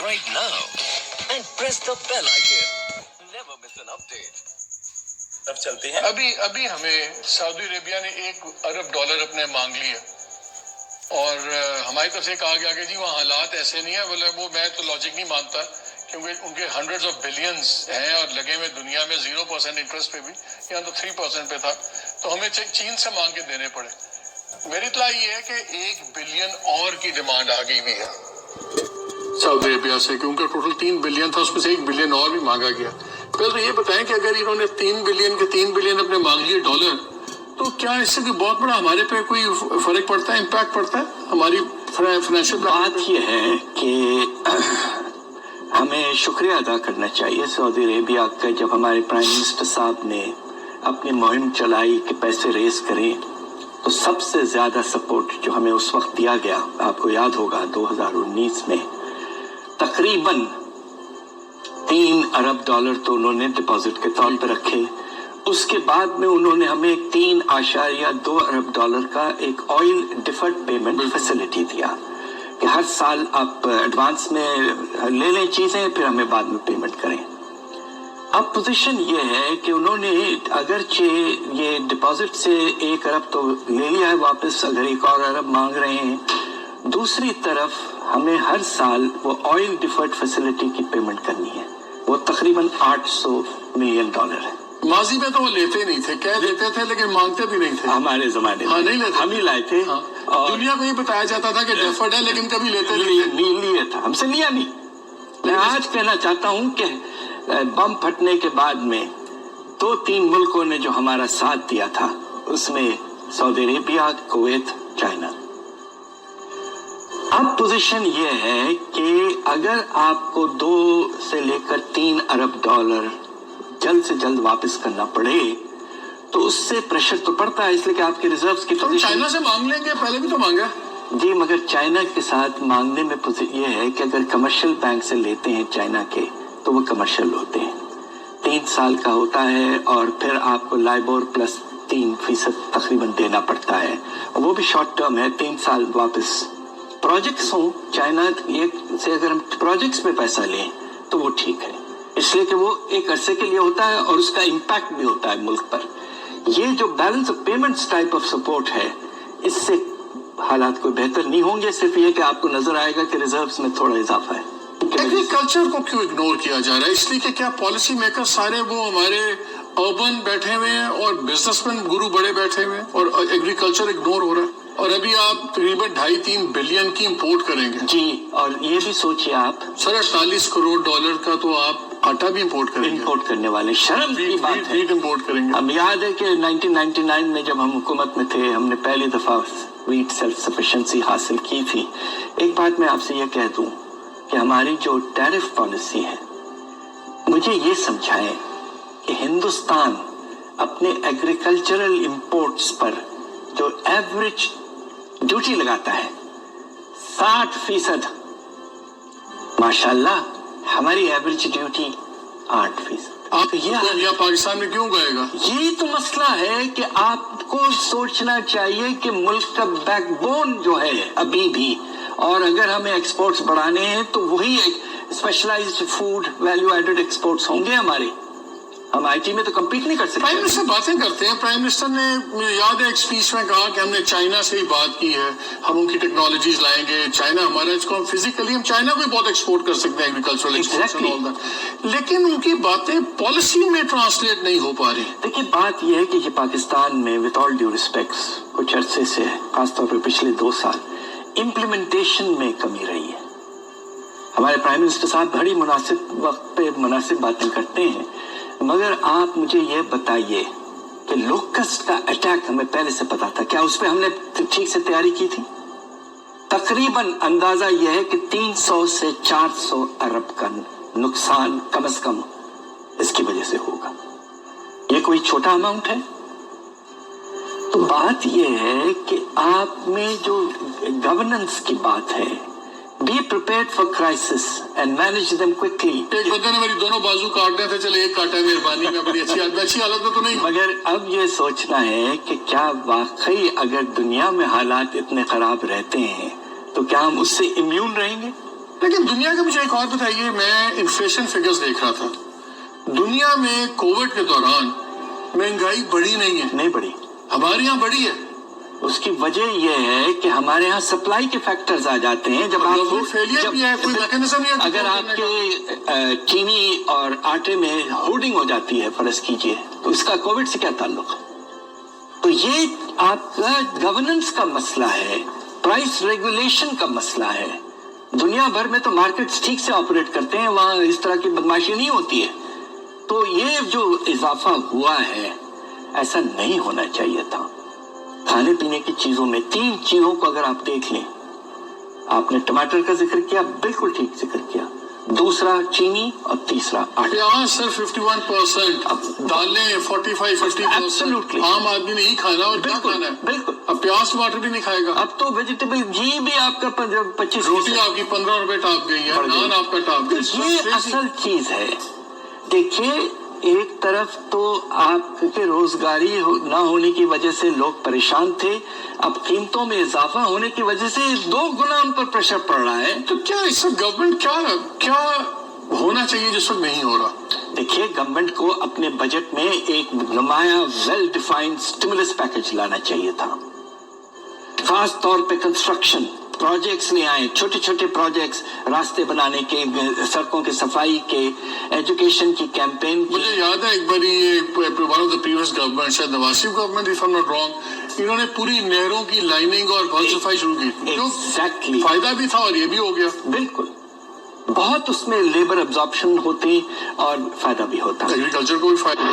Subscribe now and press the bell icon. Never miss an update. अब चलते हैं। अभी हमें सऊदी अरेबिया ने $1 अरब अपने मांग लिया और हमारी तरफ से कहा गया कि जी वहाँ हालात ऐसे नहीं है। बोले वो मैं तो लॉजिक नहीं मानता क्योंकि उनके हंड्रेड्स ऑफ बिलियंस हैं और लगे हुए दुनिया में 0% इंटरेस्ट पे भी, यहाँ तो 3% पे था, तो हमें चीन से मांग के देने पड़े। मेरी इत्तला ये है कि $1 बिलियन और की डिमांड आ गई भी है सऊदी अरेबिया से, क्योंकि टोटल 3 बिलियन था, उसमें से $1 बिलियन और भी मांगा गया। पहले तो ये बताएं कि अगर इन्होंने 3 बिलियन अपने मांग लिए डॉलर, तो क्या इससे कोई बहुत बड़ा हमारे पे कोई फर्क पड़ता है, इम्पैक्ट पड़ता है हमारी फाइनेंशियल? बात ये है कि हमें शुक्रिया अदा करना चाहिए सऊदी अरेबिया का, जब हमारे प्राइम मिनिस्टर साहब ने अपनी मुहिम चलाई कि पैसे रेस करें, तो सबसे ज्यादा सपोर्ट जो हमें उस वक्त दिया गया, आपको याद होगा 2019 में तकरीबन $3 अरब तो उन्होंने डिपॉजिट के तौर पर रखे। उसके बाद में उन्होंने हमें $3.2 अरब का एक ऑयल डिफर्ड पेमेंट फैसिलिटी दिया कि हर साल आप एडवांस में ले लें चीजें, फिर हमें बाद में पेमेंट करें। अब पोजीशन ये है कि उन्होंने अगरचे ये डिपॉजिट से $1 अरब तो ले लिया है वापस, अगर $1 और अरब मांग रहे हैं, दूसरी तरफ हमें हर साल वो ऑयल डिफर्ड फैसिलिटी की पेमेंट करनी है, वो तकरीबन $800 मिलियन है। माजी में तो वो लेते नहीं थे, कह देते थे लेकिन मांगते भी नहीं थे हमारे जमाने में। नहीं लेते, हम ही लाए थे। और दुनिया को ये बताया जाता था कि डेफर्ड है, लेकिन कभी लेते नहीं लिया था, हमसे लिया नहीं। मैं आज कहना चाहता हूँ कि बम फटने के बाद में 2-3 मुल्कों ने जो हमारा साथ दिया था, उसमें सऊदी अरेबिया, कुवैत, चाइना। अब पोजीशन ये है कि अगर आपको 2 से लेकर $3 अरब जल्द से जल्द वापस करना पड़े, तो उससे प्रेशर तो पड़ता है, इसलिए कि आपके रिजर्व्स की तो चाइना से मांग लेंगे, पहले भी तो मांगा जी, मगर चाइना के साथ मांगने में ये है कि अगर कमर्शियल बैंक से लेते हैं चाइना के, तो वो कमर्शियल होते हैं, 3 साल का होता है, और फिर आपको लाइबोर प्लस 3% तकरीबन देना पड़ता है, और वो भी शॉर्ट टर्म है, 3 साल वापस। प्रोजेक्ट्स हों चाइना से, अगर हम प्रोजेक्ट्स में पैसा लें तो वो ठीक है, इसलिए कि वो एक अरसे के लिए होता है और उसका इम्पैक्ट भी होता है मुल्क पर। ये जो balance of payments type of support है, इससे हालात कोई बेहतर नहीं होंगे, सिर्फ ये कि आपको नजर आएगा कि रिजर्व्स में थोड़ा इजाफा है। एग्रीकल्चर को क्यों इग्नोर किया जा रहा है? इसलिए कि क्या पॉलिसी मेकर सारे वो हमारे अर्बन बैठे हुए हैं और बिजनेसमैन गुरु बड़े बैठे हुए हैं, और एग्रीकल्चर इग्नोर हो रहा है, और अभी आप तकरीबन $2.5-3 बिलियन की इंपोर्ट करेंगे जी। और ये भी सोचिए आप सर, $48 करोड़ का तो आप आटा भी इंपोर्ट करेंगे, इंपोर्ट करने वाले, शर्म की बात है। इंपोर्ट करेंगे। अब याद है कि 1999 में जब हम हुकूमत में थे, हमने पहली दफा वीट सेल्फ सफिशिएंसी हासिल की थी। एक बात मैं आपसे ये कह दूं कि हमारी जो टैरिफ पॉलिसी है, मुझे ये समझाएं कि हिंदुस्तान अपने एग्रीकल्चरल इंपोर्ट्स पर जो एवरेज ड्यूटी लगाता है 60%, माशाल्लाह हमारी एवरेज ड्यूटी 8%। आप ये पाकिस्तान में क्यों गएगा? यही तो मसला है कि आपको सोचना चाहिए कि मुल्क का बैकबोन जो है अभी भी, और अगर हमें एक्सपोर्ट्स बढ़ाने हैं तो वही specialised food value added exports होंगे हमारे। हम आईटी में तो कम्पीट नहीं कर सकते। प्राइम मिनिस्टर बातें करते हैं, प्राइम मिनिस्टर ने, मुझे याद है एक स्पीच में कहा कि हमने चाइना से ही बात की है, हम उनकी टेक्नोलॉजीज लाएंगे, चाइना हमारा, इसको हम फिजिकली हम चाइना को भी बहुत एक्सपोर्ट कर सकते हैं, एग्रीकल्चरल एक्सपोर्ट, लेकिन उनकी बातें पॉलिसी में ट्रांसलेट नहीं हो पा रही। देखिए बात यह है कि ये पाकिस्तान में विद ऑल ड्यू रिस्पेक्ट्स कुछ अरसे से, खासतौर पर पिछले 2 साल, इम्प्लीमेंटेशन में कमी रही है। हमारे प्राइम मिनिस्टर साहब बड़ी मुनासिब वक्त पे मुनासिब बातें करते हैं, मगर आप मुझे ये बताइए कि लोकस्ट का अटैक हमें पहले से पता था क्या? उस पर हमने ठीक से तैयारी की थी? तकरीबन अंदाजा यह है कि 300 से 400 अरब का नुकसान कम से कम इसकी वजह से होगा। ये कोई छोटा अमाउंट है? तो बात यह है कि आप में जो गवर्नेंस की बात है, Be prepared for crisis and manage them quickly. एक बंदे ने मेरी दोनों बाजू काटने थे, चले एक काटा मेहरबानी में, बड़ी अच्छी हालत में तो नहीं। मगर अब ये सोचना है कि क्या वाकई अगर दुनिया में हालात इतने खराब रहते हैं तो क्या हम उससे इम्यून रहेंगे? لیکن دنیا کے مجھے ایک اور بتائیے، میں انفلیشن فگرز دیکھ رہا تھا، دنیا میں کووڈ کے دوران مہنگائی بڑھی نہیں ہے؟ نہیں بڑھی، ہمارے یہاں بڑھی ہے۔ اس کی وجہ یہ ہے کہ ہمارے ہاں سپلائی کے فیکٹرز آ جاتے ہیں. جب آپ فیلئر بھی ہے، کوئی میکینزم نہیں ہے. اگر آپ کے چینی اور آٹے میں ہوڈنگ ہو جاتی ہے فرض کیجئے، تو اس کا کووڈ سے کیا تعلق ہے؟ تو یہ آپ کا گورننس کا مسئلہ ہے، پرائس ریگولیشن کا مسئلہ ہے. دنیا بھر میں تو مارکیٹس ٹھیک سے آپریٹ کرتے ہیں، وہاں اس طرح کی بدماشی نہیں ہوتی ہے. تو یہ جو اضافہ ہوا ہے ایسا نہیں ہونا چاہیے تھا. کھانے پینے کی چیزوں میں 3 چیزوں کو اگر آپ دیکھ لیں، آپ نے ٹماٹر کا ذکر کیا، بالکل ٹھیک ذکر کیا، دوسرا چینی اور تیسرا آٹا. پیاز سر 51%، دالیں 45-50%. عام آدمی نہیں کھانا اور کیا کھانا ہے؟ بالکل. اب پیاز ٹماٹر بھی نہیں کھائے گا. اب تو ویجیٹیبل گھی بھی آپ کا 25، روٹی آپ کی 15 روپے ٹاپ گئی ہے، نان آپ کا ٹاپ گئی. یہ اصل چیز ہے. دیکھیے، ایک طرف تو آپ کے روزگاری نہ ہونے کی وجہ سے لوگ پریشان تھے، اب قیمتوں میں اضافہ ہونے کی وجہ سے 2 گنا ان پر پریشر پڑ رہا ہے. تو کیا اس وقت گورنمنٹ کیا ہونا چاہیے جس وقت نہیں ہو رہا؟ دیکھیے، گورنمنٹ کو اپنے بجٹ میں ایک نمایاں ویل ڈیفائنڈ سٹیمولس پیکج لانا چاہیے تھا. خاص طور پہ کنسٹرکشن پروجیکٹس لے آئے، چھوٹے چھوٹے پروجیکٹس، راستے بنانے کے، سڑکوں کے صفائی کے، ایجوکیشن کی کیمپین. مجھے یاد ہے ایک باری one of the previous government, شاید Nawaz Sharif government if I am not wrong, انہوں نے پوری نہروں کی لائننگ اور بھل صفائی شروع کی. ایگزیکٹلی، فائدہ بھی تھا اور یہ بھی ہو گیا. بالکل، بہت اس میں لیبر ابزارپشن ہوتی اور فائدہ بھی ہوتا. ایگریکلچر کو بھی فائدہ.